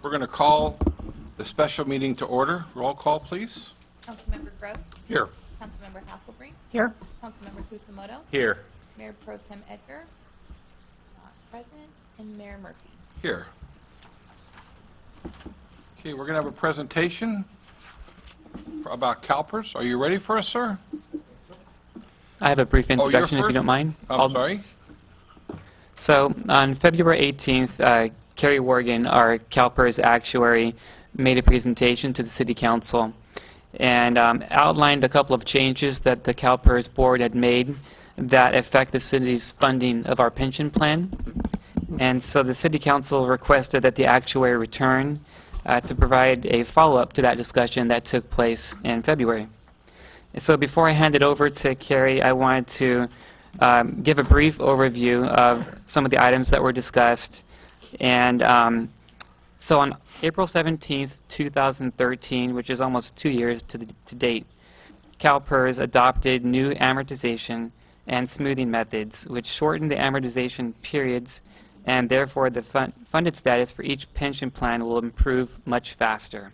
We're going to call the special meeting to order. Roll call, please. Councilmember Gross. Here. Councilmember Hasselbrink. Here. Councilmember Kusamoto. Here. Mayor Pro Tem Edgar. Not present. And Mayor Murphy. Here. Okay, we're going to have a presentation about CalPERS. Are you ready for us, sir? I have a brief introduction, if you don't mind. I'm sorry. So on February 18th, Kerry Worgan, our CalPERS actuary, made a presentation to the City Council and outlined a couple of changes that the CalPERS board had made that affect the city's funding of our pension plan. And so the City Council requested that the actuary return to provide a follow-up to that discussion that took place in February. And so before I hand it over to Kerry, I wanted to give a brief overview of some of the items that were discussed. And so on April 17th, 2013, which is almost 2 years to date, CalPERS adopted new amortization and smoothing methods, which shortened the amortization periods, and therefore the funded status for each pension plan will improve much faster.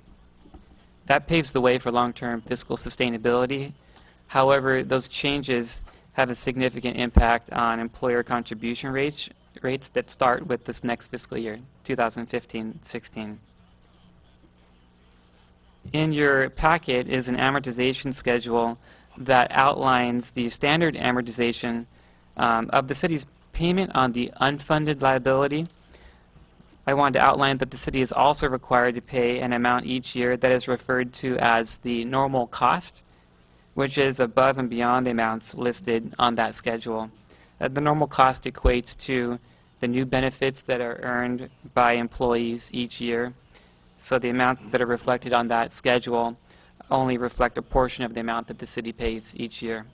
That paves the way for long-term fiscal sustainability. However, those changes have a significant impact on employer contribution rates that start with this next fiscal year, 2015-16. In your packet is an amortization schedule that outlines the standard amortization of the city's payment on the unfunded liability. I wanted to outline that the city is also required to pay an amount each year that is referred to as the normal cost, which is above and beyond the amounts listed on that schedule. The normal cost equates to the new benefits that are earned by employees each year. So the amounts that are reflected on that schedule only reflect a portion of the amount that the city pays each year.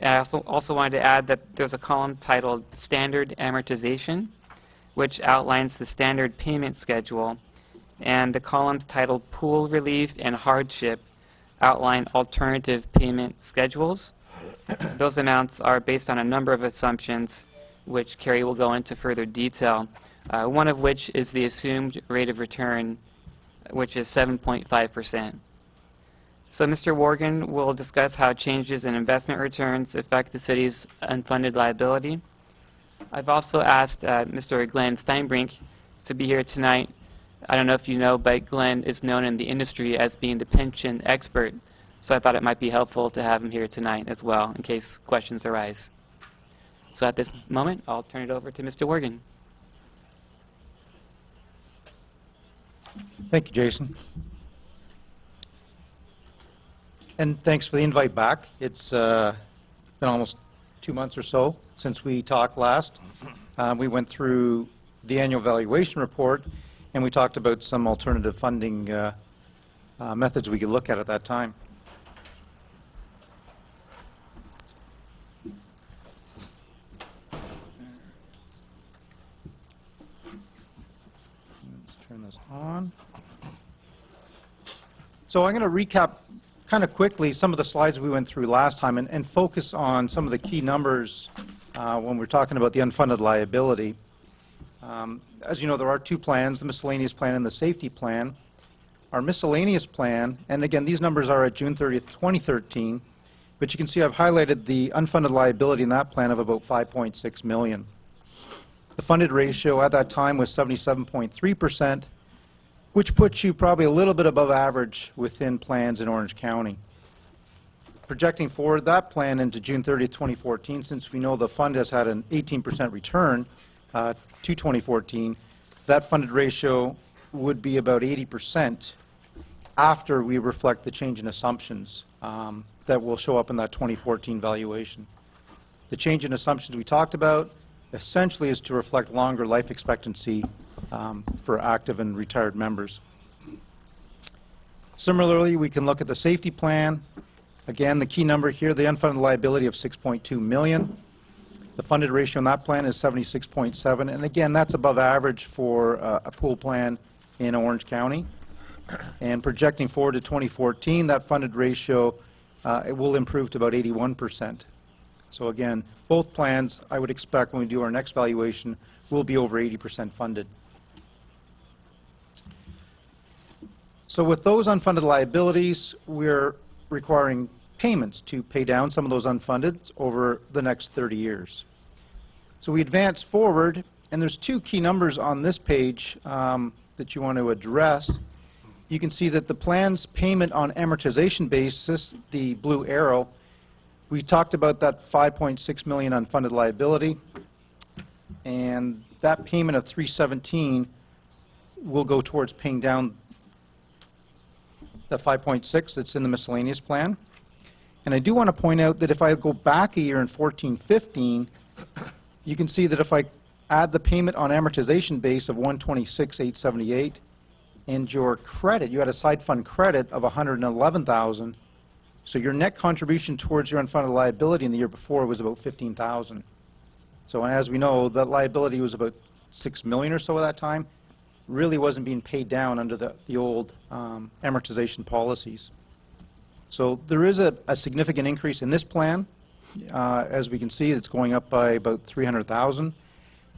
And I also wanted to add that there's a column titled Standard Amortization, which outlines the standard payment schedule, and the columns titled Pool Relief and Hardship outline alternative payment schedules. Those amounts are based on a number of assumptions, which Kerry will go into further detail, one of which is the assumed rate of return, which is 7.5%. So Mr. Worgan will discuss how changes in investment returns affect the city's unfunded liability. I've also asked Mr. Glenn Steinbrink to be here tonight. I don't know if you know, but Glenn is known in the industry as being the pension expert, so I thought it might be helpful to have him here tonight as well in case questions arise. So at this moment, I'll turn it over to Mr. Worgan. Thank you, Jason. And thanks for the invite back. It's been almost 2 months or so since we talked last. We went through the annual valuation report, and we talked about some alternative funding methods we could look at that time. Let's turn this on. So I'm going to recap kind of quickly some of the slides we went through last time and focus on some of the key numbers when we're talking about the unfunded liability. As you know, there are two plans, the miscellaneous plan and the safety plan. Our miscellaneous plan, and again, these numbers are at June 30th, 2013, but you can see I've highlighted the unfunded liability in that plan of about $5.6 million. The funded ratio at that time was 77.3%, which puts you probably a little bit above average within plans in Orange County. Projecting forward that plan into June 30th, 2014, since we know the fund has had an 18% return to 2014, that funded ratio would be about 80% after we reflect the change in assumptions that will show up in that 2014 valuation. The change in assumptions we talked about essentially is to reflect longer life expectancy for active and retired members. Similarly, we can look at the safety plan. Again, the key number here, the unfunded liability of $6.2 million. The funded ratio in that plan is 76.7, and again, that's above average for a pool plan in Orange County. And projecting forward to 2014, that funded ratio it will improve to about 81%. So again, both plans, I would expect when we do our next valuation, will be over 80% funded. So with those unfunded liabilities, we're requiring payments to pay down some of those unfunded over the next 30 years. So we advance forward, and there's two key numbers on this page that you want to address. You can see that the plan's payment on amortization basis, the blue arrow, we talked about that 5.6 million unfunded liability, and that payment of 317 will go towards paying down the 5.6 that's in the miscellaneous plan. And I do want to point out that if I go back a year in 14-15, you can see that if I add the payment on amortization base of 126,878 and your credit, you had a side fund credit of 111,000, so your net contribution towards your unfunded liability in the year before was about 15,000. So as we know, that liability was about 6 million or so at that time, really wasn't being paid down under the old amortization policies. So there is a significant increase in this plan. As we can see, it's going up by about 300,000.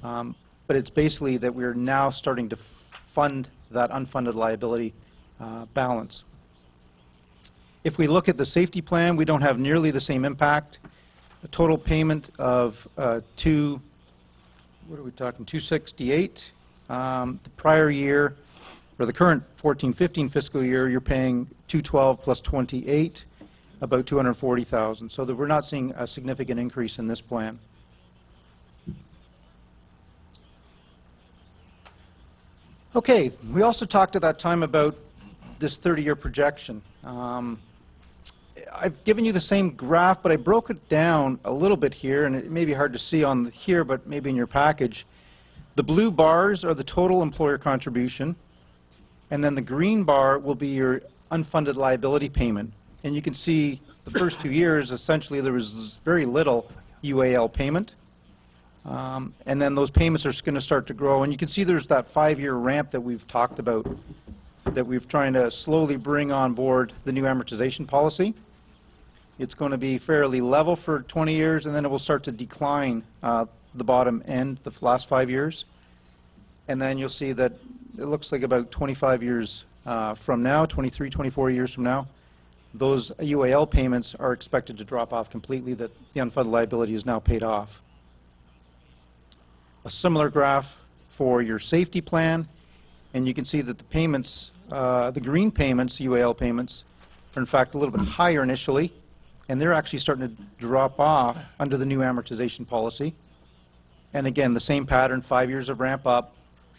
But it's basically that we're now starting to fund that unfunded liability balance. If we look at the safety plan, we don't have nearly the same impact. A total payment of what are we talking, 268. The prior year, or the current 14-15 fiscal year, you're paying 212 plus 28, about 240,000. So that we're not seeing a significant increase in this plan. Okay, we also talked at that time about this 30-year projection. I've given you the same graph, but I broke it down a little bit here, and it may be hard to see on here, but maybe in your package. The blue bars are the total employer contribution, and then the green bar will be your unfunded liability payment. And you can see the first 2 years, essentially, there was very little UAL payment. And then those payments are going to start to grow. And you can see there's that 5-year ramp that we've talked about, that we've trying to slowly bring on board the new amortization policy. It's going to be fairly level for 20 years, and then it will start to decline the bottom end, the last 5 years. And then you'll see that it looks like about 25 years from now, 23, 24 years from now, those UAL payments are expected to drop off completely, that the unfunded liability is now paid off. A similar graph for your safety plan, and you can see that the payments, the green payments, UAL payments, are in fact a little bit higher initially, and they're actually starting to drop off under the new amortization policy. And again, the same pattern, 5 years of ramp up,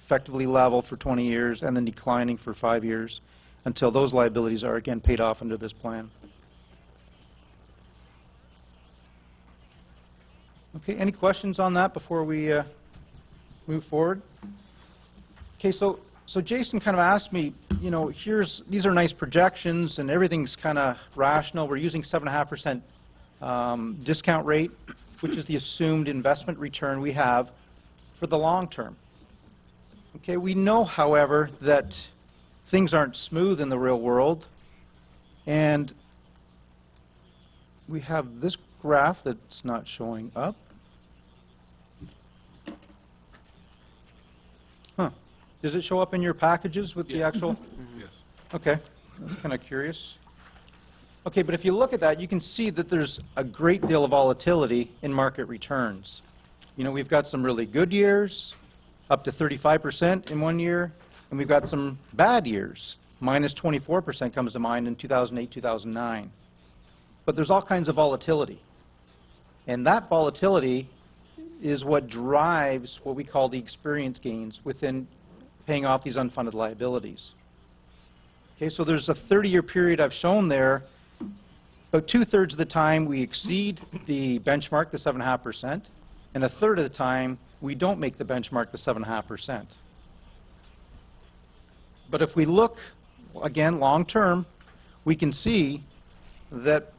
effectively level for 20 years, and then declining for 5 years until those liabilities are again paid off under this plan. Okay, any questions on that before we move forward? Okay, so Jason kind of asked me, you know, these are nice projections and everything's kind of rational. We're using 7.5% discount rate, which is the assumed investment return we have for the long term. Okay, we know, however, that things aren't smooth in the real world, and we have this graph that's not showing up. Huh. Does it show up in your packages with the actual? Yes. Okay, I'm kind of curious. Okay, but if you look at that, you can see that there's a great deal of volatility in market returns. You know, we've got some really good years, up to 35% in 1 year, and we've got some bad years. Minus 24% comes to mind in 2008, 2009. But there's all kinds of volatility. And that volatility is what drives what we call the experience gains within paying off these unfunded liabilities. Okay, so there's a 30-year period I've shown there. About 2/3 of the time we exceed the benchmark, the 7.5%, and 1/3 of the time we don't make the benchmark, the 7.5%. But if we look, again, long term, we can see that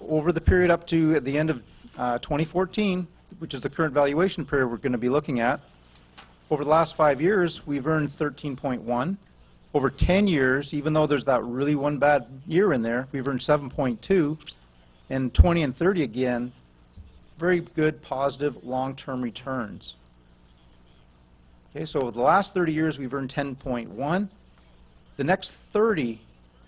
over the period up to the end of 2014, which is the current valuation period we're going to be looking at, over the last 5 years, we've earned 13.1. Over 10 years, even though there's that really one bad year in there, we've earned 7.2. And 20 and 30 again, very good, positive, long-term returns. Okay, so over the last 30 years, we've earned 10.1. The next 30,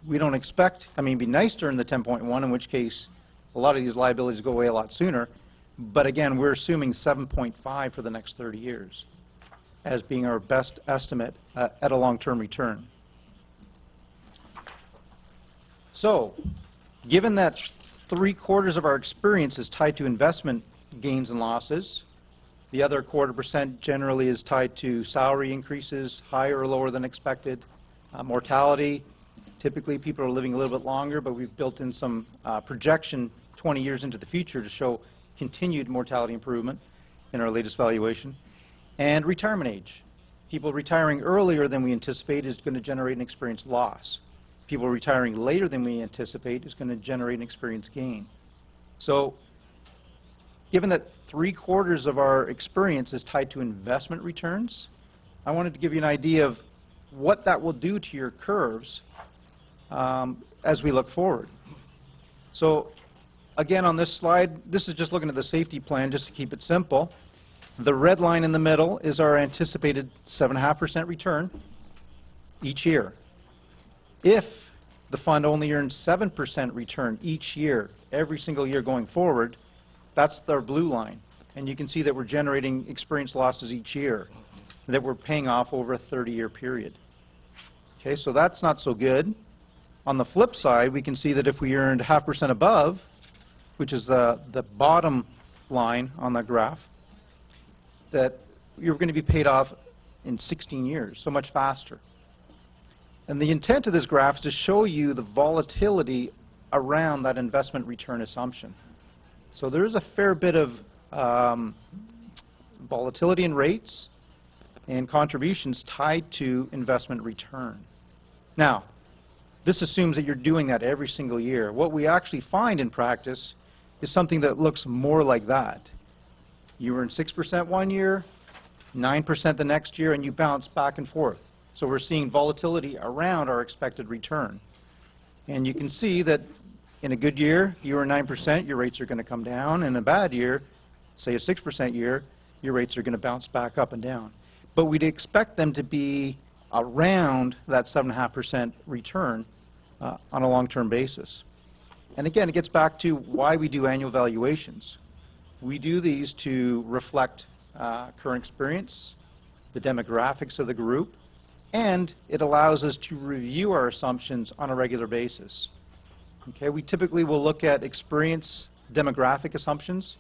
we don't expect, I mean, it'd be nice to earn the 10.1, in which case a lot of these liabilities go away a lot sooner. But again, we're assuming 7.5 for the next 30 years as being our best estimate at a long-term return. So, given that 3/4 of our experience is tied to investment gains and losses, the other 1/4% generally is tied to salary increases, higher or lower than expected, mortality. Typically, people are living a little bit longer, but we've built in some projection 20 years into the future to show continued mortality improvement in our latest valuation. And retirement age. People retiring earlier than we anticipate is going to generate an experience loss. People retiring later than we anticipate is going to generate an experience gain. So, given that 3/4 of our experience is tied to investment returns, I wanted to give you an idea of what that will do to your curves as we look forward. So, again, on this slide, this is just looking at the safety plan just to keep it simple. The red line in the middle is our anticipated 7.5% return each year. If the fund only earns 7% return each year, every single year going forward, that's our blue line. And you can see that we're generating experience losses each year that we're paying off over a 30-year period. Okay, so that's not so good. On the flip side, we can see that if we earned 0.5% above, which is the bottom line on the graph, that you're going to be paid off in 16 years, so much faster. And the intent of this graph is to show you the volatility around that investment return assumption. So there is a fair bit of volatility in rates and contributions tied to investment return. Now, this assumes that you're doing that every single year. What we actually find in practice is something that looks more like that. You earn 6% one year, 9% the next year, and you bounce back and forth. So we're seeing volatility around our expected return. And you can see that in a good year, you earn 9%, your rates are going to come down. In a bad year, say a 6% year, your rates are going to bounce back up and down. But we'd expect them to be around that 7.5% return on a long-term basis. And again, it gets back to why we do annual valuations. We do these to reflect current experience, the demographics of the group, and it allows us to review our assumptions on a regular basis. Okay, we typically will look at experience demographic assumptions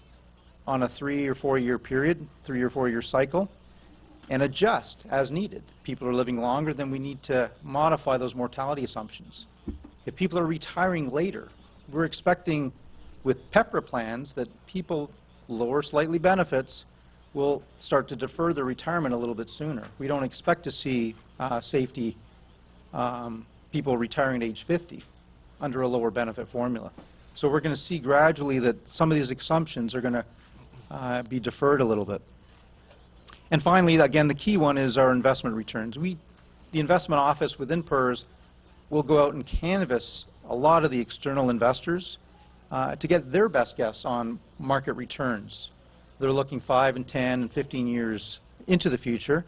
on a 3 or 4 year period, 3 or 4 year cycle, and adjust as needed. People are living longer, then we need to modify those mortality assumptions. If people are retiring later, we're expecting with PEPRA plans that people lower slightly benefits will start to defer their retirement a little bit sooner. We don't expect to see safety people retiring at age 50 under a lower benefit formula. So we're going to see gradually that some of these assumptions are going to be deferred a little bit. And finally, again, the key one is our investment returns. The investment office within PERS will go out and canvass a lot of the external investors to get their best guess on market returns. They're looking 5 and 10 and 15 years into the future.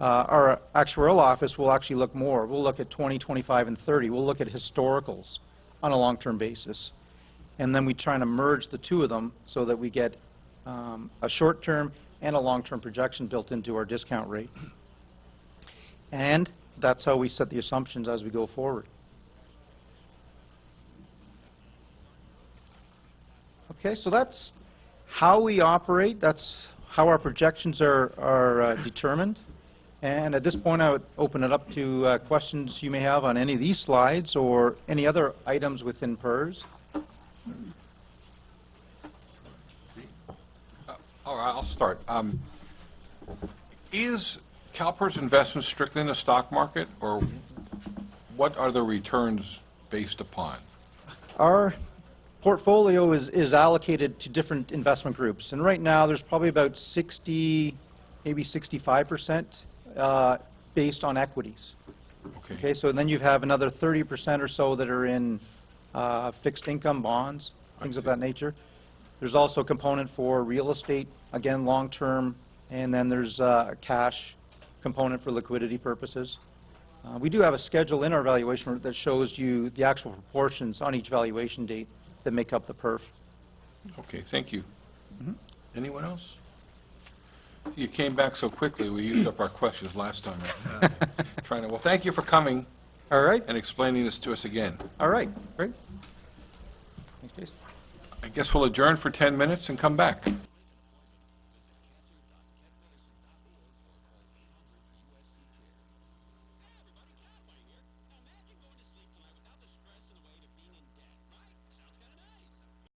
Our actuarial office will actually look more. We'll look at 20, 25, and 30. We'll look at historicals on a long-term basis. And then we try to merge the two of them so that we get a short-term and a long-term projection built into our discount rate. And that's how we set the assumptions as we go forward. Okay, so that's how we operate. That's how our projections are determined. And at this point, I would open it up to questions you may have on any of these slides or any other items within PERS. All right, I'll start. Is CalPERS investment strictly in the stock market, or what are the returns based upon? Our portfolio is allocated to different investment groups. And right now, there's probably about 60, maybe 65% based on equities. Okay, so then you have another 30% or so that are in fixed income bonds, things of that nature. There's also a component for real estate, again, long-term, and then there's a cash component for liquidity purposes. We do have a schedule in our valuation that shows you the actual proportions on each valuation date that make up the perf. Okay, thank you. Anyone else? You came back so quickly, we used up our questions last time. Well, thank you for coming All right, and explaining this to us again. all right, great. Thanks, Jason. I guess we'll adjourn for 10 minutes and come back.